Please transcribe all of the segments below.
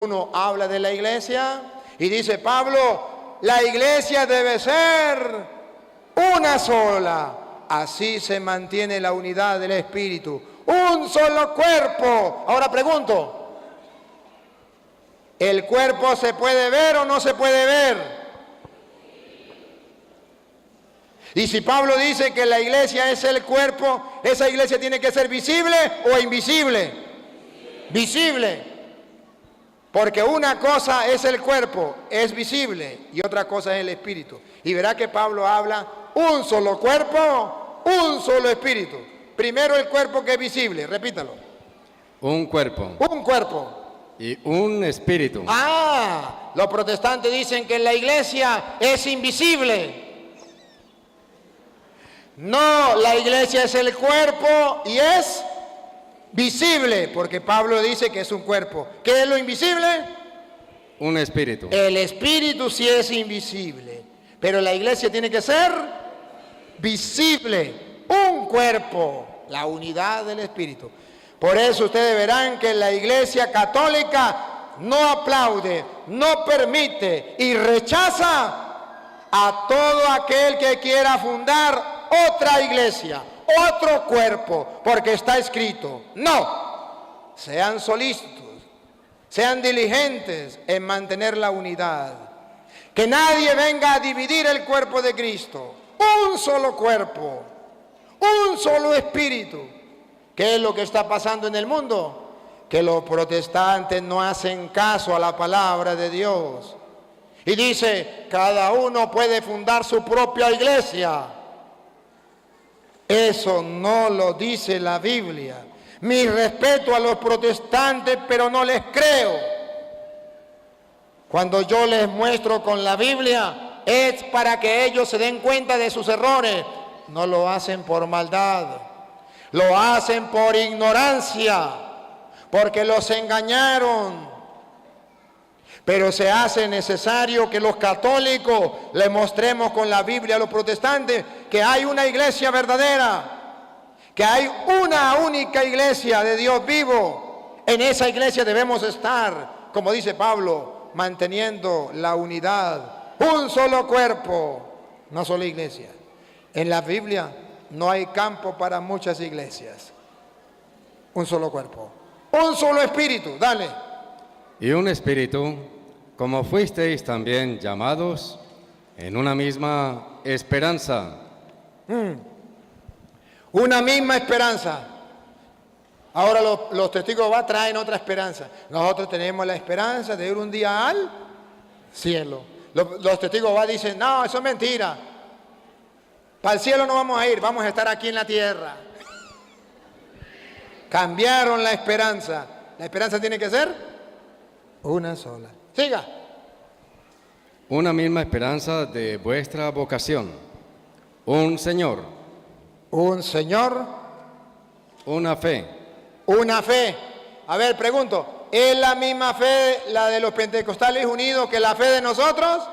Uno habla de la iglesia y dice Pablo, la iglesia debe ser una sola. Así se mantiene la unidad del Espíritu. Un solo cuerpo. Ahora pregunto, ¿el cuerpo se puede ver o no se puede ver? Y si Pablo dice que la iglesia es el cuerpo, ¿esa iglesia tiene que ser visible o invisible? Visible. Porque una cosa es el cuerpo, es visible, y otra cosa es el espíritu. Y verá que Pablo habla un solo cuerpo, un solo espíritu. Primero el cuerpo que es visible, repítalo. Un cuerpo. Un cuerpo. Y un espíritu. Ah, los protestantes dicen que la iglesia es invisible. No, la iglesia es el cuerpo y es visible, porque Pablo dice que es un cuerpo. ¿Qué es lo invisible? Un espíritu. El espíritu sí es invisible, pero la iglesia tiene que ser visible, un cuerpo, la unidad del espíritu. Por eso ustedes verán que la iglesia católica no aplaude, no permite y rechaza a todo aquel que quiera fundar otra iglesia, otro cuerpo, porque está escrito. No, sean solícitos, sean diligentes en mantener la unidad. Que nadie venga a dividir el cuerpo de Cristo. Un solo cuerpo, un solo espíritu. ¿Qué es lo que está pasando en el mundo? Que los protestantes no hacen caso a la palabra de Dios. Y dice, cada uno puede fundar su propia iglesia. Eso no lo dice la Biblia. Mi respeto a los protestantes, pero no les creo. Cuando yo les muestro con la Biblia, es para que ellos se den cuenta de sus errores. No lo hacen por maldad, lo hacen por ignorancia, porque los engañaron. Pero se hace necesario que los católicos le mostremos con la Biblia a los protestantes que hay una iglesia verdadera, que hay una única iglesia de Dios vivo. En esa iglesia debemos estar, como dice Pablo, manteniendo la unidad. Un solo cuerpo, una sola iglesia. En la Biblia no hay campo para muchas iglesias. Un solo cuerpo, un solo espíritu, dale. Y un espíritu, como fuisteis también llamados en una misma esperanza. Una misma esperanza. Ahora los testigos de Jehová traen otra esperanza. Nosotros tenemos la esperanza de ir un día al cielo. Los testigos de Jehová dicen, no, eso es mentira. Para el cielo no vamos a ir, vamos a estar aquí en la tierra. Cambiaron la esperanza. La esperanza tiene que ser una sola. Siga. Una misma esperanza de vuestra vocación. Un Señor. Un Señor. Una fe. Una fe. A ver, pregunto, ¿es la misma fe la de los pentecostales unidos que la fe de nosotros?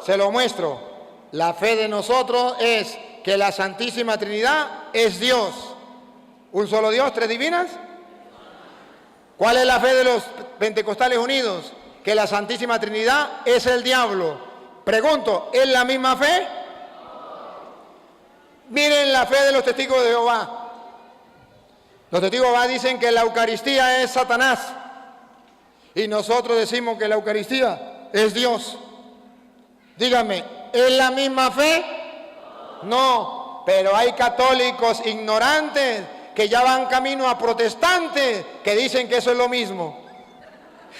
Se lo muestro. La fe de nosotros es que la Santísima Trinidad es Dios. ¿Un solo Dios, tres divinas? ¿Cuál es la fe de los pentecostales unidos? Que la Santísima Trinidad es el diablo. Pregunto, ¿es la misma fe? Miren la fe de los testigos de Jehová. Los testigos de Jehová dicen que la Eucaristía es Satanás. Y nosotros decimos que la Eucaristía es Dios. Dígame, ¿es la misma fe? No, pero hay católicos ignorantes que ya van camino a protestantes que dicen que eso es lo mismo.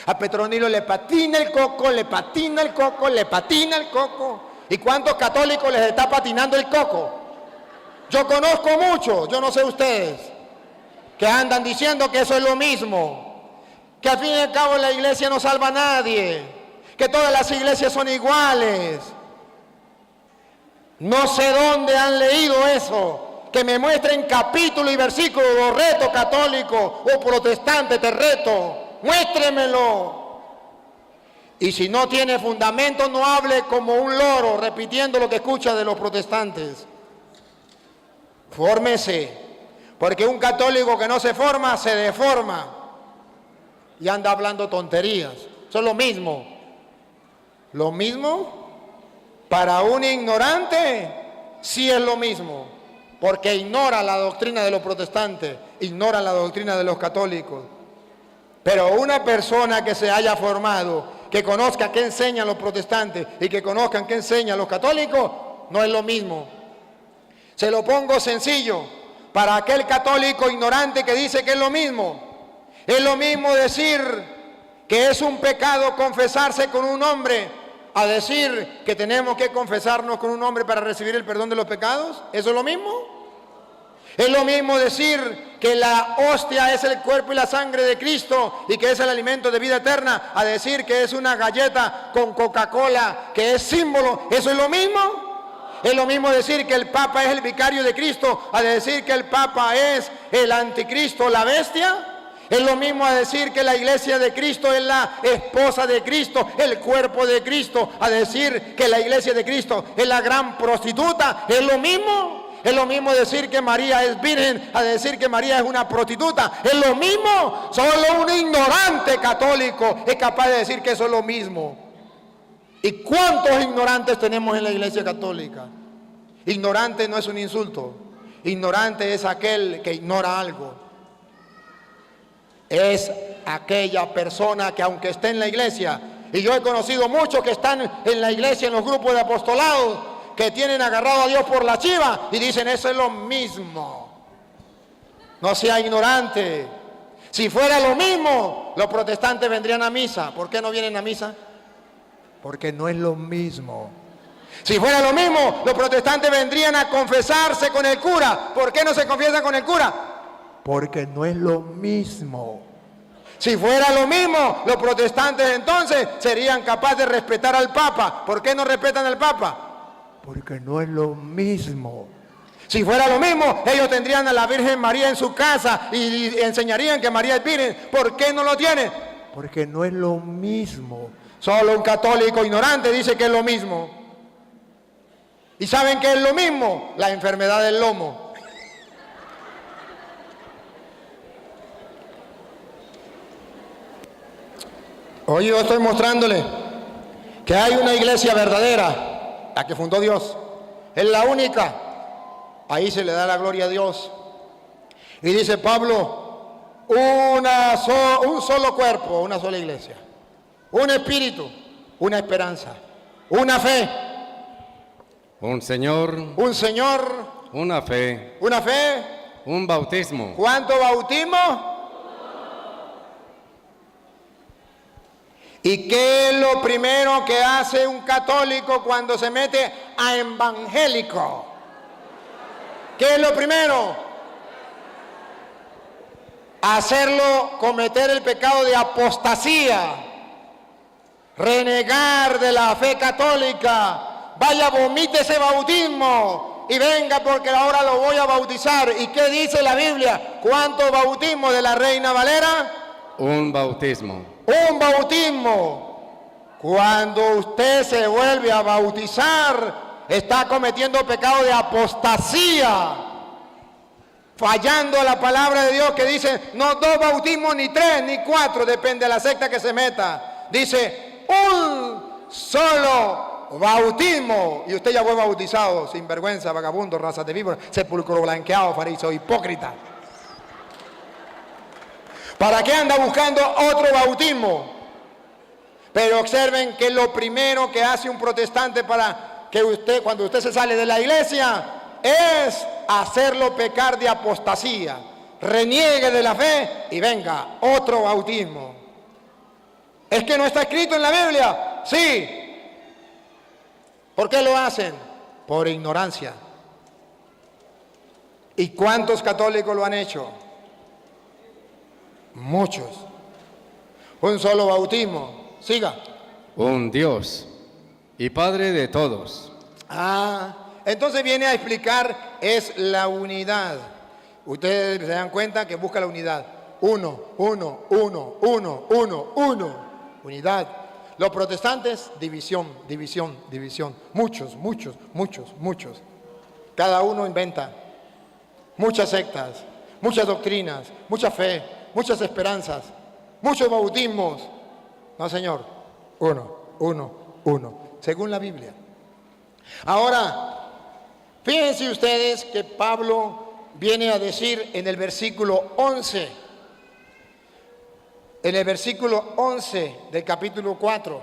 A Petronilo le patina el coco, le patina el coco, le patina el coco. ¿Y cuántos católicos les está patinando el coco? Yo conozco muchos, yo no sé ustedes, que andan diciendo que eso es lo mismo, que al fin y al cabo la iglesia no salva a nadie, que todas las iglesias son iguales. No sé dónde han leído eso. Que me muestren capítulo y versículo, lo reto católico o protestante, te reto, muéstremelo. Y si no tiene fundamento, no hable como un loro repitiendo lo que escucha de los protestantes. Fórmese, porque un católico que no se forma, se deforma. y anda hablando tonterías. Eso es lo mismo. Lo mismo para un ignorante sí es lo mismo, porque ignora la doctrina de los protestantes, ignora la doctrina de los católicos. Pero una persona que se haya formado, que conozca qué enseñan los protestantes y que conozcan qué enseñan los católicos, no es lo mismo. Se lo pongo sencillo, para aquel católico ignorante que dice que es lo mismo decir que es un pecado confesarse con un hombre, a decir que tenemos que confesarnos con un hombre para recibir el perdón de los pecados. ¿Eso es lo mismo? Es lo mismo decir que la hostia es el cuerpo y la sangre de Cristo y que es el alimento de vida eterna, a decir que es una galleta con Coca-Cola, que es símbolo. ¿Eso es lo mismo? Es lo mismo decir que el Papa es el vicario de Cristo, a decir que el Papa es el anticristo, la bestia. Es lo mismo a decir que la iglesia de Cristo es la esposa de Cristo, el cuerpo de Cristo, a decir que la iglesia de Cristo es la gran prostituta. Es lo mismo. Es lo mismo decir que María es virgen, a decir que María es una prostituta. Es lo mismo. Solo un ignorante católico es capaz de decir que eso es lo mismo. ¿Y cuántos ignorantes tenemos en la iglesia católica? Ignorante no es un insulto. Ignorante es aquel que ignora algo. Es aquella persona que aunque esté en la iglesia, y yo he conocido muchos que están en la iglesia, en los grupos de apostolado, que tienen agarrado a Dios por la chiva y dicen eso es lo mismo. No sea ignorante. Si fuera lo mismo, los protestantes vendrían a misa. ¿Por qué no vienen a misa? Porque no es lo mismo. Si fuera lo mismo, los protestantes vendrían a confesarse con el cura. ¿Por qué no se confiesan con el cura? Porque no es lo mismo. Si fuera lo mismo, los protestantes entonces serían capaces de respetar al Papa. ¿Por qué no respetan al Papa? Porque no es lo mismo. Si fuera lo mismo, ellos tendrían a la Virgen María en su casa y enseñarían que María es virgen. ¿Por qué no lo tienen? Porque no es lo mismo. Solo un católico ignorante dice que es lo mismo. ¿Y saben qué es lo mismo? La enfermedad del lomo. Hoy yo estoy mostrándole que hay una iglesia verdadera, la que fundó Dios, es la única. Ahí se le da la gloria a Dios. Y dice Pablo, un solo cuerpo, una sola iglesia, un espíritu, una esperanza, una fe, un Señor, una fe, un bautismo. ¿Cuánto bautismo? ¿Y qué es lo primero que hace un católico cuando se mete a evangélico? ¿Qué es lo primero? Hacerlo cometer el pecado de apostasía, renegar de la fe católica. Vaya, vomite ese bautismo y venga porque ahora lo voy a bautizar. ¿Y qué dice la Biblia? ¿Cuántos bautismos de la Reina Valera? Un bautismo. Un bautismo. Cuando usted se vuelve a bautizar, está cometiendo pecado de apostasía, fallando a la palabra de Dios que dice no 2 bautismos, ni 3, ni 4, depende de la secta que se meta. Dice un solo bautismo y usted ya fue bautizado. Sinvergüenza, vagabundo, raza de víbora, sepulcro blanqueado, fariseo, hipócrita. ¿Para qué anda buscando otro bautismo? Pero observen que lo primero que hace un protestante para que usted, cuando usted se sale de la iglesia, es hacerlo pecar de apostasía. Reniegue de la fe y venga, otro bautismo. ¿Es que no está escrito en la Biblia? Sí. ¿Por qué lo hacen? Por ignorancia. ¿Y cuántos católicos lo han hecho? Muchos. Un solo bautismo. Siga. Un Dios y Padre de todos. Entonces viene a explicar, es la unidad. Ustedes se dan cuenta que busca la unidad. Uno. Unidad. Los protestantes, división. Muchos. Cada uno inventa. Muchas sectas, muchas doctrinas, mucha fe, muchas esperanzas. muchos bautismos. No, Señor. Uno. Según la Biblia. Ahora, fíjense ustedes que Pablo viene a decir en el versículo 11. En el versículo 11 del capítulo 4.